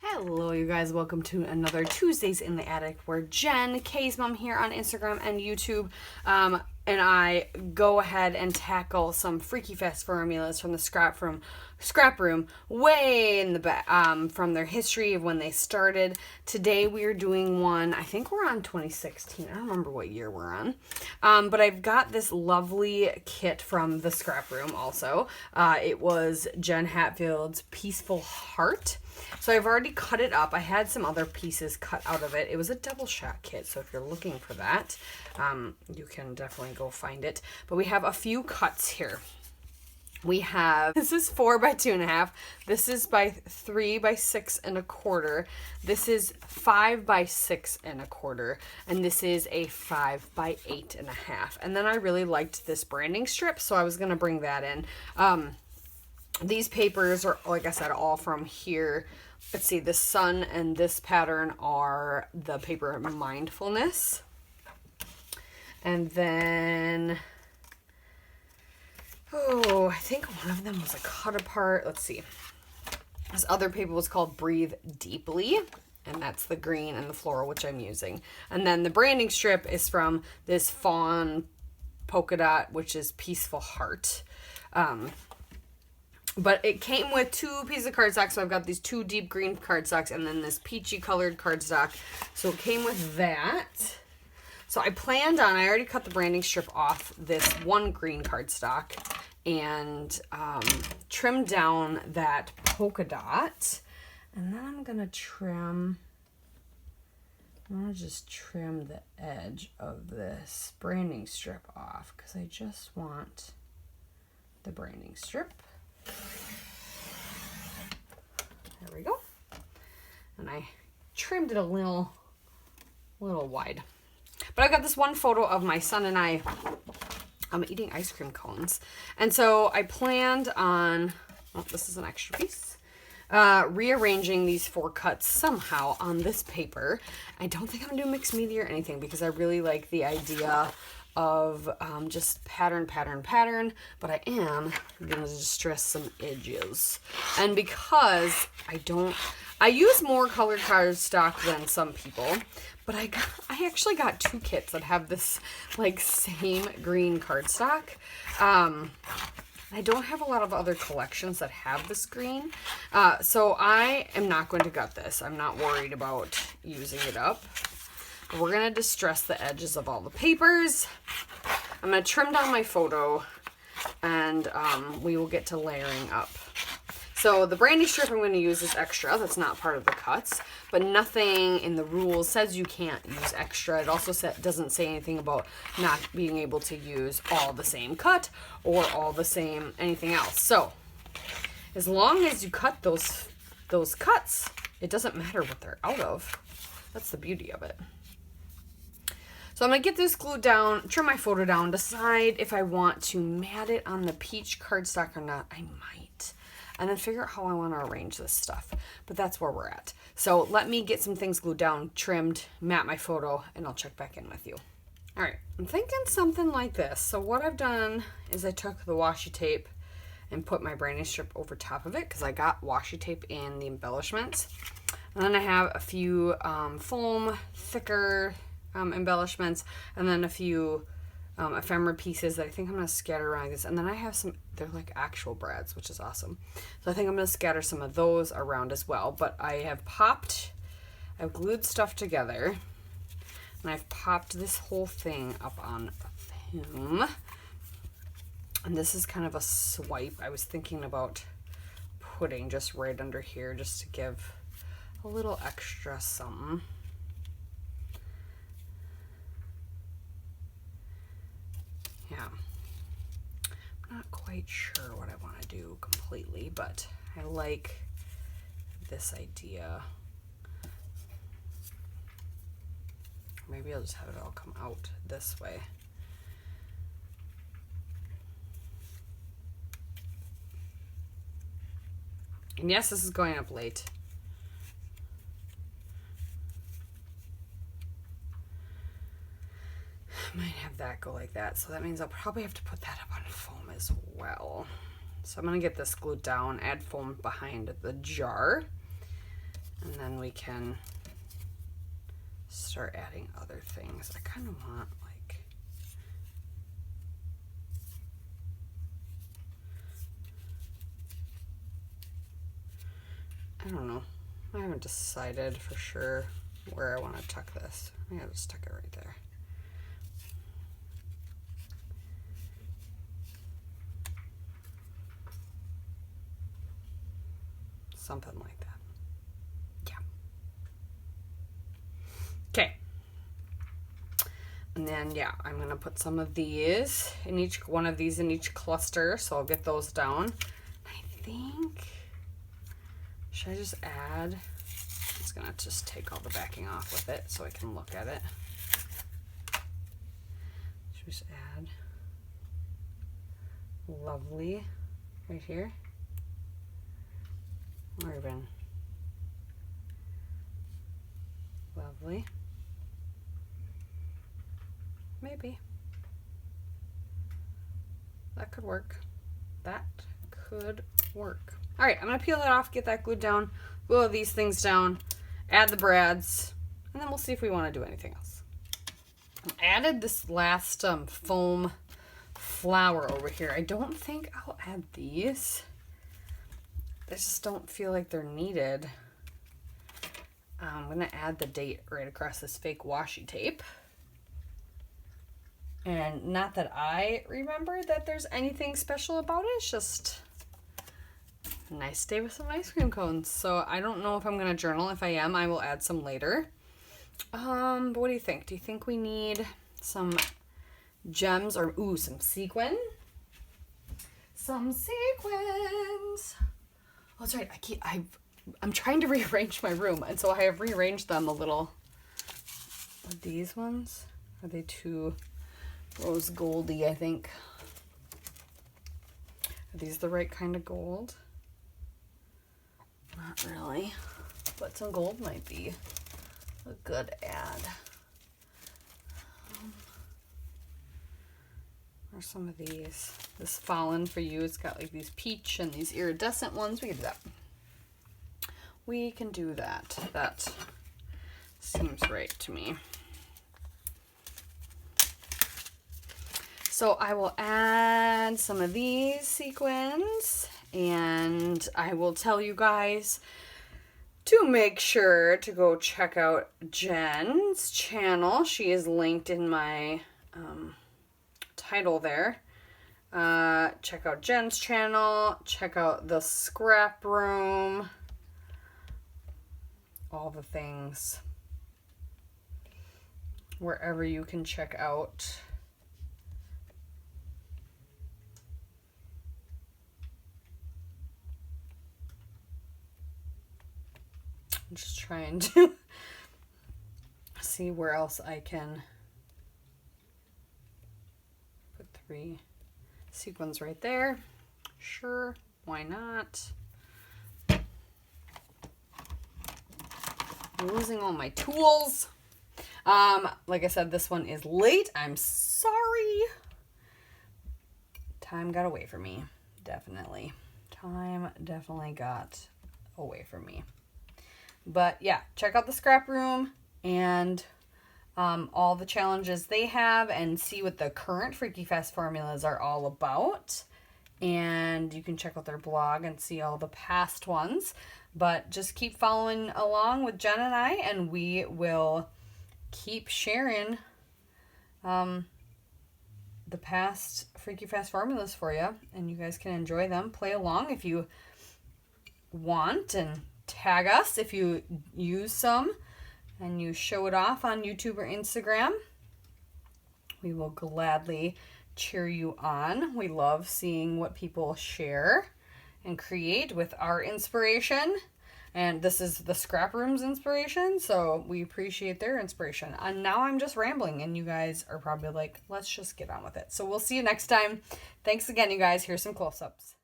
Hello you guys, welcome to another Tuesdays in the Attic where Jen, Kay's mom here on Instagram and YouTube, and I go ahead and tackle some freaky fast formulas from the scrap room way in the back, from their history of when they started. Today we are doing one, I think we're on 2016, I don't remember what year we're on, but I've got this lovely kit from the scrap room also. It was Jen Hatfield's Peaceful Heart. So I've already cut it up. I had some other pieces cut out of it. It was a double shot kit, so if you're looking for that, you can definitely go find it. But we have a few cuts here. We have, this is 4 by 2.5. This is by 3 by 6 1/4. This is 5 by 6 1/4. And this is a 5 by 8 1/2. And then I really liked this branding strip, so I was going to bring that in. These papers are, like I said, all from here. Let's see, the sun and this pattern are the paper Mindfulness. And then, I think one of them was a cut apart. Let's see. This other paper was called Breathe Deeply. And that's the green and the floral, which I'm using. And then the branding strip is from this fawn polka dot, which is Peaceful Heart. But it came with 2 pieces of cardstock, so I've got these 2 deep green cardstocks and then this peachy colored cardstock. So it came with that. So I already cut the branding strip off this 1 green cardstock and trimmed down that polka dot. And then I'm going to just trim the edge of this branding strip off because I just want the branding strip. There we go. And I trimmed it a little wide. But I got this one photo of my son and I eating ice cream cones. And so I planned on, this is an extra piece, rearranging these 4 cuts somehow on this paper. I don't think I'm going to do mixed media or anything because I really like the idea of just pattern, but I am going to distress some edges. And because I use more colored cardstock than some people, but I actually got 2 kits that have this like same green cardstock. I don't have a lot of other collections that have this green, so I am not going to gut this. I'm not worried about using it up. We're going to distress the edges of all the papers. I'm going to trim down my photo and we will get to layering up. So the branding strip I'm going to use is extra. That's not part of the cuts, but nothing in the rules says you can't use extra. It also doesn't say anything about not being able to use all the same cut or all the same anything else. So as long as you cut those cuts, it doesn't matter what they're out of. That's the beauty of it. So I'm going to get this glued down, trim my photo down, decide if I want to mat it on the peach cardstock or not. I might. And then figure out how I want to arrange this stuff. But that's where we're at. So let me get some things glued down, trimmed, mat my photo, and I'll check back in with you. All right, I'm thinking something like this. So what I've done is I took the washi tape and put my branding strip over top of it because I got washi tape in the embellishments. And then I have a few foam, thicker embellishments, and then a few ephemera pieces that I think I'm going to scatter around this. And then I have some, they're like actual brads, which is awesome. So I think I'm going to scatter some of those around as well. But I've glued stuff together, and I've popped this whole thing up on film. And this is kind of a swipe I was thinking about putting just right under here just to give a little extra something. Yeah, I'm not quite sure what I want to do completely, but I like this idea. Maybe I'll just have it all come out this way. And yes, this is going up late. Might have that go like that, so that means I'll probably have to put that up on foam as well. So I'm going to get this glued down, add foam behind the jar, And then we can start adding other things. I kind of want like, I don't know. I haven't decided for sure where I want to tuck this. I gotta just tuck it right there. Something like that. Yeah. Okay. And then, yeah, I'm going to put some of these in each one of these in each cluster. So I'll get those down. I think, should I just add? I'm just going to just take all the backing off with it so I can look at it. Should we just add lovely right here? Or even lovely. Maybe. That could work. That could work. All right, I'm gonna peel that off, get that glued down, glue all these things down, add the brads, and then we'll see if we want to do anything else. I added this last foam flower over here. I don't think I'll add these. I just don't feel like they're needed. I'm gonna add the date right across this fake washi tape. And not that I remember that there's anything special about it. It's just a nice day with some ice cream cones. So I don't know if I'm gonna journal. If I am, I will add some later. But what do you think? Do you think we need some gems or some sequin? Some sequins. Oh, that's right. I'm trying to rearrange my room, and so I have rearranged them a little. Are these ones? Are they too rose goldy, I think? Are these the right kind of gold? Not really, but some gold might be a good add. Or some of these. This Fallen for you, it's got like these peach and these iridescent ones. We can do that. We can do that. That seems right to me. So I will add some of these sequins, and I will tell you guys to make sure to go check out Jen's channel. She is linked in my title there. Check out Jen's channel. Check out the scrap room. All the things. Wherever you can check out. I'm just trying to see where else I can put 3 sequins right there. Sure, why not? I'm losing all my tools. Like I said, this one is late. I'm sorry. Time got away from me. Definitely. Time definitely got away from me. But yeah, check out the scrap room and all the challenges they have and see what the current Freaky Fast formulas are all about. And you can check out their blog and see all the past ones. But just keep following along with Jen and I, and we will keep sharing the past Freaky Fast formulas for you. And you guys can enjoy them. Play along if you want, and tag us if you use some and you show it off on YouTube or Instagram. We will gladly cheer you on. We love seeing what people share and create with our inspiration. And this is the scrap room's inspiration, so we appreciate their inspiration. And now I'm just rambling, and you guys are probably like, let's just get on with it. So we'll see you next time. Thanks again, you guys. Here's some close-ups.